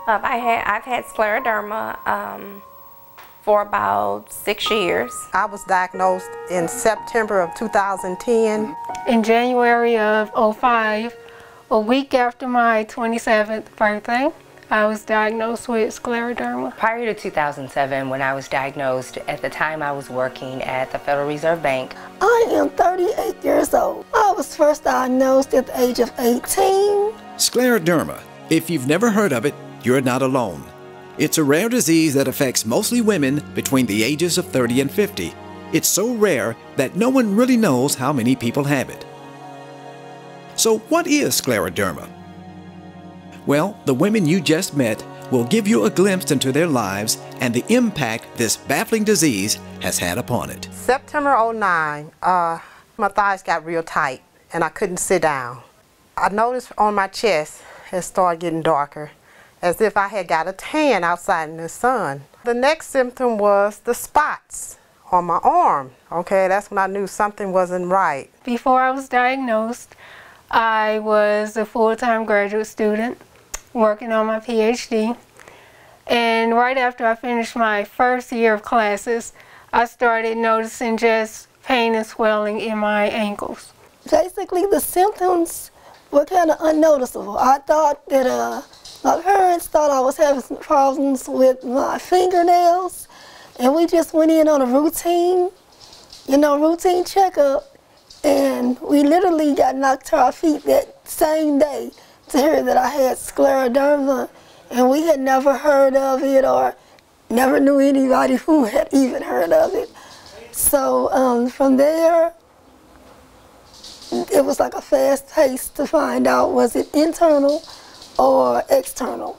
I've had scleroderma for about 6 years. I was diagnosed in September of 2010. In January of 2005, a week after my 27th birthday, I was diagnosed with scleroderma. Prior to 2007, when I was diagnosed, at the time I was working at the Federal Reserve Bank. I am 38 years old. I was first diagnosed at the age of 18. Scleroderma. If you've never heard of it, you're not alone. It's a rare disease that affects mostly women between the ages of 30 and 50. It's so rare that no one really knows how many people have it. So what is scleroderma? Well, the women you just met will give you a glimpse into their lives and the impact this baffling disease has had upon it. September 2009, my thighs got real tight and I couldn't sit down. I noticed on my chest it started getting darker, as if I had got a tan outside in the sun. The next symptom was the spots on my arm. Okay, that's when I knew something wasn't right. Before I was diagnosed, I was a full-time graduate student working on my PhD. And right after I finished my first year of classes, I started noticing just pain and swelling in my ankles. Basically, the symptoms were kind of unnoticeable. I thought that my parents thought I was having some problems with my fingernails, and we just went in on a routine checkup, and we literally got knocked to our feet that same day to hear that I had scleroderma, and we had never heard of it or never knew anybody who had even heard of it. So from there, it was like a fast pace to find out was it internal or external.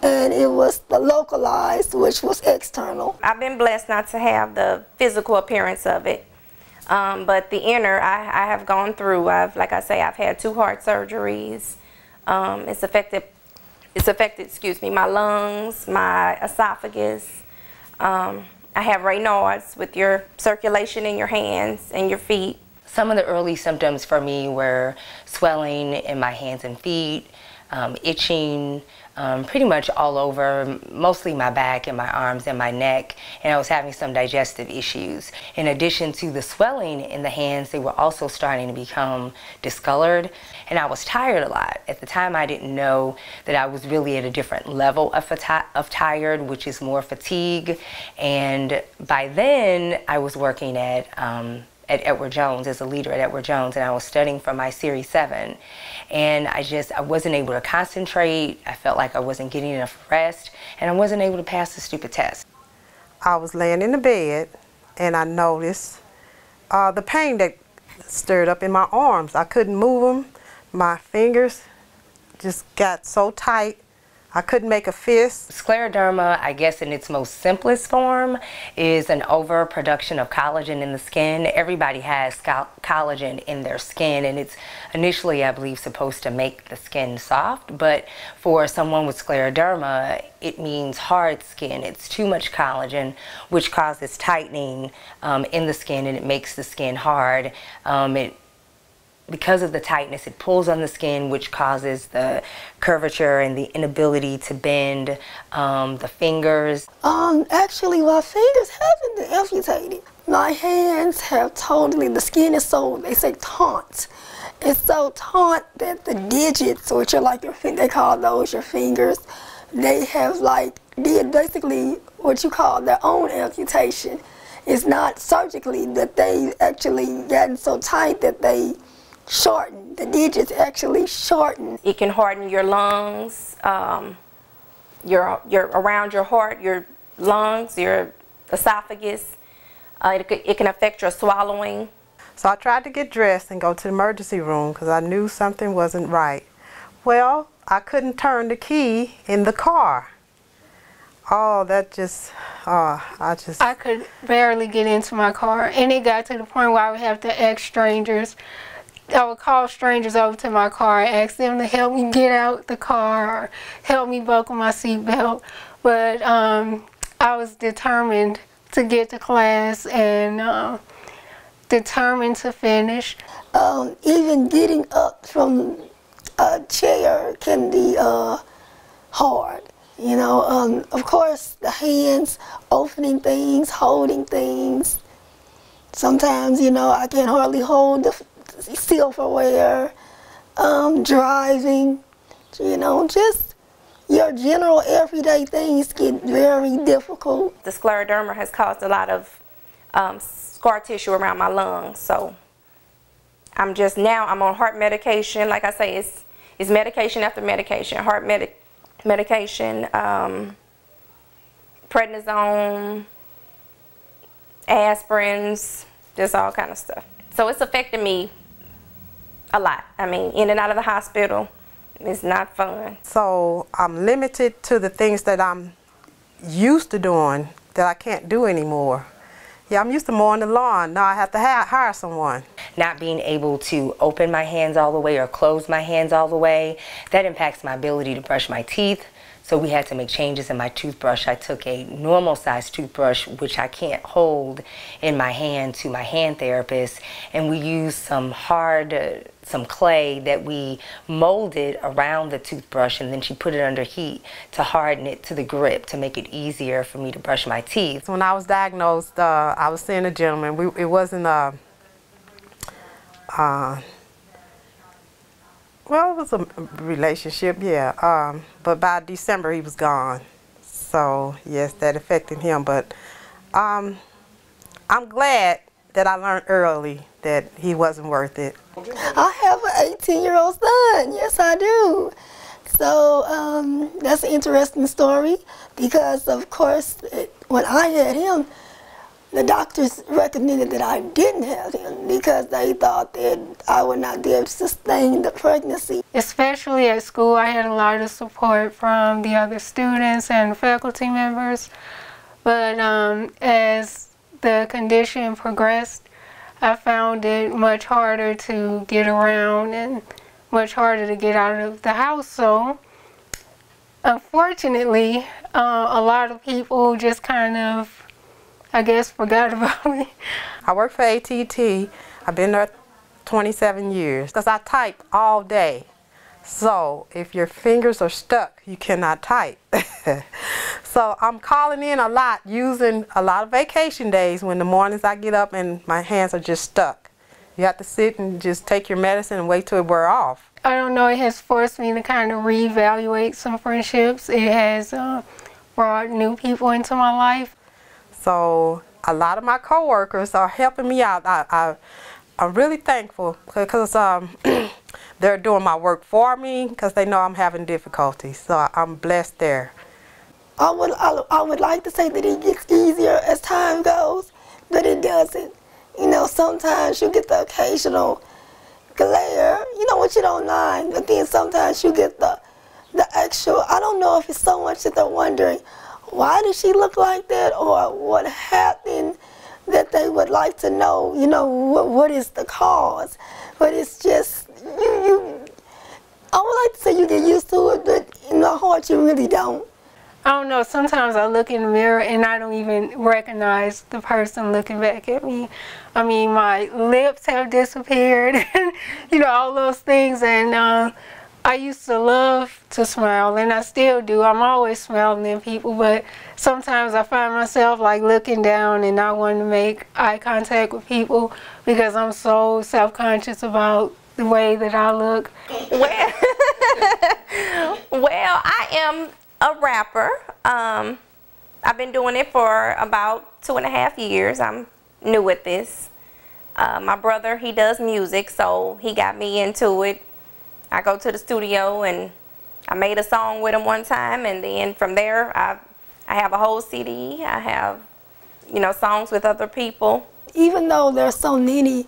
And it was the localized, which was external. I've been blessed not to have the physical appearance of it, but the inner, I have gone through. Like I say, I've had 2 heart surgeries. It's affected, excuse me, my lungs, my esophagus. I have Raynaud's with your circulation in your hands and your feet. Some of the early symptoms for me were swelling in my hands and feet, itching, pretty much all over, mostly my back and my arms and my neck, and I was having some digestive issues. In addition to the swelling in the hands, they were also starting to become discolored, and I was tired a lot. At the time, I didn't know that I was really at a different level of tired, which is more fatigue, and by then, I was working at Edward Jones, as a leader at Edward Jones, and I was studying for my Series 7. And I wasn't able to concentrate. I felt like I wasn't getting enough rest, and I wasn't able to pass the stupid test. I was laying in the bed, and I noticed the pain that stirred up in my arms. I couldn't move them. My fingers just got so tight. I couldn't make a fist. Scleroderma, I guess in its most simplest form, is an overproduction of collagen in the skin. Everybody has collagen in their skin, and it's initially, I believe, supposed to make the skin soft, but for someone with scleroderma, it means hard skin. It's too much collagen, which causes tightening in the skin, and it makes the skin hard. Because of the tightness, it pulls on the skin, which causes the curvature and the inability to bend the fingers. Actually, my fingers haven't been amputated. My hands have totally, the skin is so, they say taut. It's so taut that the digits, which are like your finger, they call those your fingers, they have like, did basically what you call their own amputation. It's not surgically, that they actually gotten so tight that they shorten. The digits actually shorten. It can harden your lungs, around your heart, your lungs, your esophagus. It can affect your swallowing. So I tried to get dressed and go to the emergency room because I knew something wasn't right. Well, I couldn't turn the key in the car. Oh, that just, I could barely get into my car, and it got to the point where I would have to ask strangers. I would call strangers over to my car and ask them to help me get out the car or help me buckle my seatbelt. But I was determined to get to class and determined to finish. Even getting up from a chair can be hard. You know, of course, the hands, opening things, holding things. Sometimes, you know, I can't hardly hold the silverware, driving, you know, just your general everyday things get very difficult. The scleroderma has caused a lot of scar tissue around my lungs, so I'm on heart medication. Like I say, it's medication after medication, heart medication, prednisone, aspirins, just all kind of stuff. So it's affected me a lot. I mean, in and out of the hospital, it's not fun. So I'm limited to the things that I'm used to doing that I can't do anymore. Yeah, I'm used to mowing the lawn. Now I have to hire someone. Not being able to open my hands all the way or close my hands all the way, that impacts my ability to brush my teeth. So we had to make changes in my toothbrush. I took a normal size toothbrush, which I can't hold in my hand, to my hand therapist, and we used some clay that we molded around the toothbrush, and then she put it under heat to harden it to the grip to make it easier for me to brush my teeth. When I was diagnosed, I was seeing a gentleman. It wasn't a well, it was a relationship, yeah. But by December, he was gone. So, yes, that affected him. But I'm glad that I learned early that he wasn't worth it. I have an 18-year-old son. Yes, I do. So that's an interesting story because, of course, when I had him, the doctors recommended that I didn't have him because they thought that I would not be able to sustain the pregnancy. Especially at school, I had a lot of support from the other students and faculty members. But as the condition progressed, I found it much harder to get around and much harder to get out of the house. So unfortunately, a lot of people just kind of, I guess, forgot about me. I work for AT&T. I've been there 27 years because I type all day. So if your fingers are stuck, you cannot type. So I'm calling in a lot, using a lot of vacation days when the mornings I get up and my hands are just stuck. You have to sit and just take your medicine and wait till it wears off. I don't know, it has forced me to kind of reevaluate some friendships. It has brought new people into my life. So a lot of my coworkers are helping me out. I'm really thankful because they're doing my work for me because they know I'm having difficulties. So I'm blessed there. I would like to say that it gets easier as time goes, but it doesn't. You know, sometimes you get the occasional glare, you know, which you don't mind, but then sometimes you get the actual, I don't know if it's so much that they're wondering, why does she look like that, or what happened, that they would like to know, you know, what is the cause. But it's just, I would like to say you get used to it, but in the heart you really don't. I don't know, sometimes I look in the mirror and I don't even recognize the person looking back at me. I mean, my lips have disappeared, and, you know, all those things, and I used to love to smile, and I still do. I'm always smiling at people, but sometimes I find myself like looking down and not wanting to make eye contact with people because I'm so self-conscious about the way that I look. Well, I am a rapper. I've been doing it for about 2.5 years. I'm new at this. My brother, he does music, so he got me into it. I go to the studio and I made a song with him one time, and then from there I have a whole CD. I have, you know, songs with other people. Even though there's so many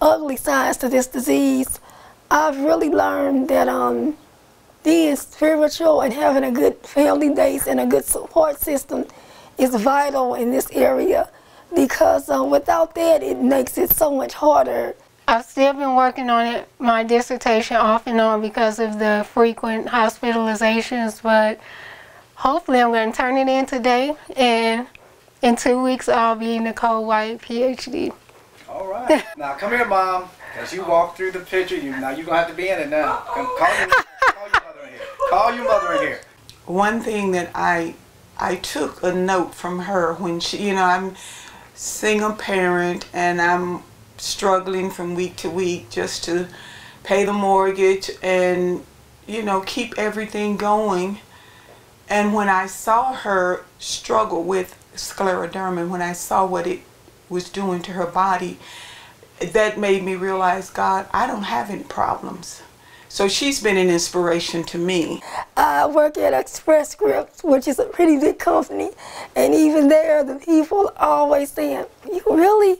ugly sides to this disease, I've really learned that being spiritual and having a good family base and a good support system is vital in this area, because without that it makes it so much harder. I've still been working on it, my dissertation off and on because of the frequent hospitalizations, but hopefully I'm going to turn it in today, and in 2 weeks I'll be Nicole White, PhD. All right. Now come here, Mom, because you walked through the picture. Now you're going to have to be in it now. Call your mother in here. Call your mother in here. one thing that I took a note from her when she, you know, I'm single parent and I'm struggling from week to week just to pay the mortgage and, you know, keep everything going. And when I saw her struggle with scleroderma, when I saw what it was doing to her body, that made me realize, God, I don't have any problems. So she's been an inspiration to me. I work at Express Scripts, which is a pretty big company, and even there, the people always saying, you really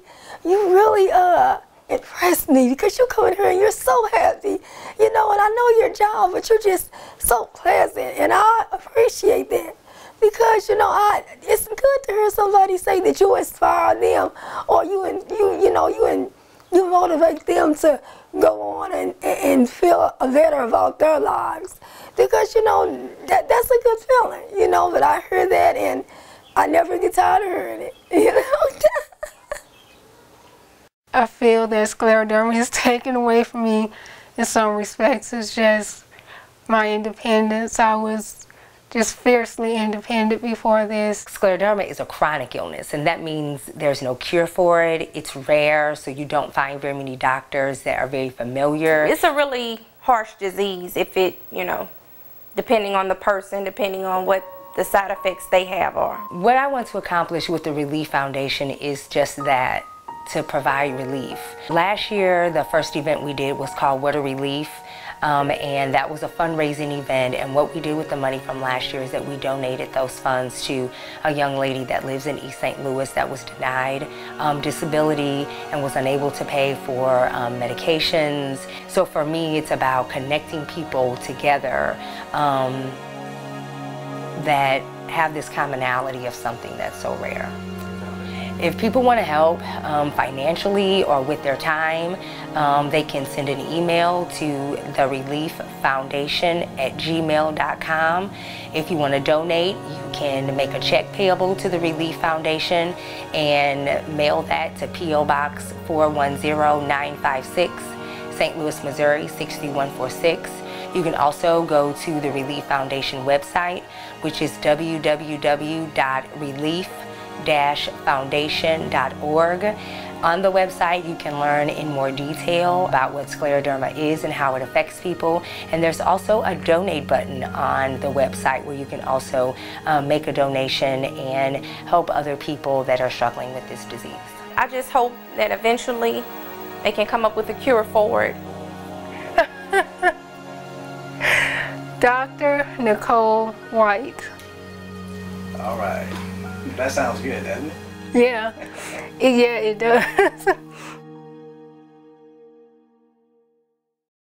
impressed me because you come in here and you're so happy, you know, and I know your job, but you're just so pleasant, and I appreciate that. Because, you know, it's good to hear somebody say that you inspire them, or you motivate them to go on and feel better about their lives. Because, you know, that's a good feeling, you know, but I hear that and I never get tired of hearing it, you know. I feel that scleroderma has taken away from me in some respects. It's just my independence. I was just fiercely independent before this. Scleroderma is a chronic illness, and that means there's no cure for it. It's rare, so you don't find very many doctors that are very familiar. It's a really harsh disease if it, you know, depending on the person, depending on what the side effects they have are. What I want to accomplish with the Relief Foundation is just that, to provide relief. Last year, the first event we did was called What a Relief. And that was a fundraising event, and what we did with the money from last year is that we donated those funds to a young lady that lives in East St. Louis that was denied disability and was unable to pay for medications. So for me, it's about connecting people together that have this commonality of something that's so rare. If people want to help financially or with their time, they can send an email to therelieffoundation@gmail.com. If you want to donate, you can make a check payable to the Relief Foundation and mail that to P.O. Box 410956, St. Louis, Missouri 63146. You can also go to the Relief Foundation website, which is www.relief-foundation.org. On the website, you can learn in more detail about what scleroderma is and how it affects people. And there's also a donate button on the website where you can also make a donation and help other people that are struggling with this disease. I just hope that eventually they can come up with a cure for it. Dr. Nicole White. All right. That sounds good, doesn't it? Yeah, yeah, it does.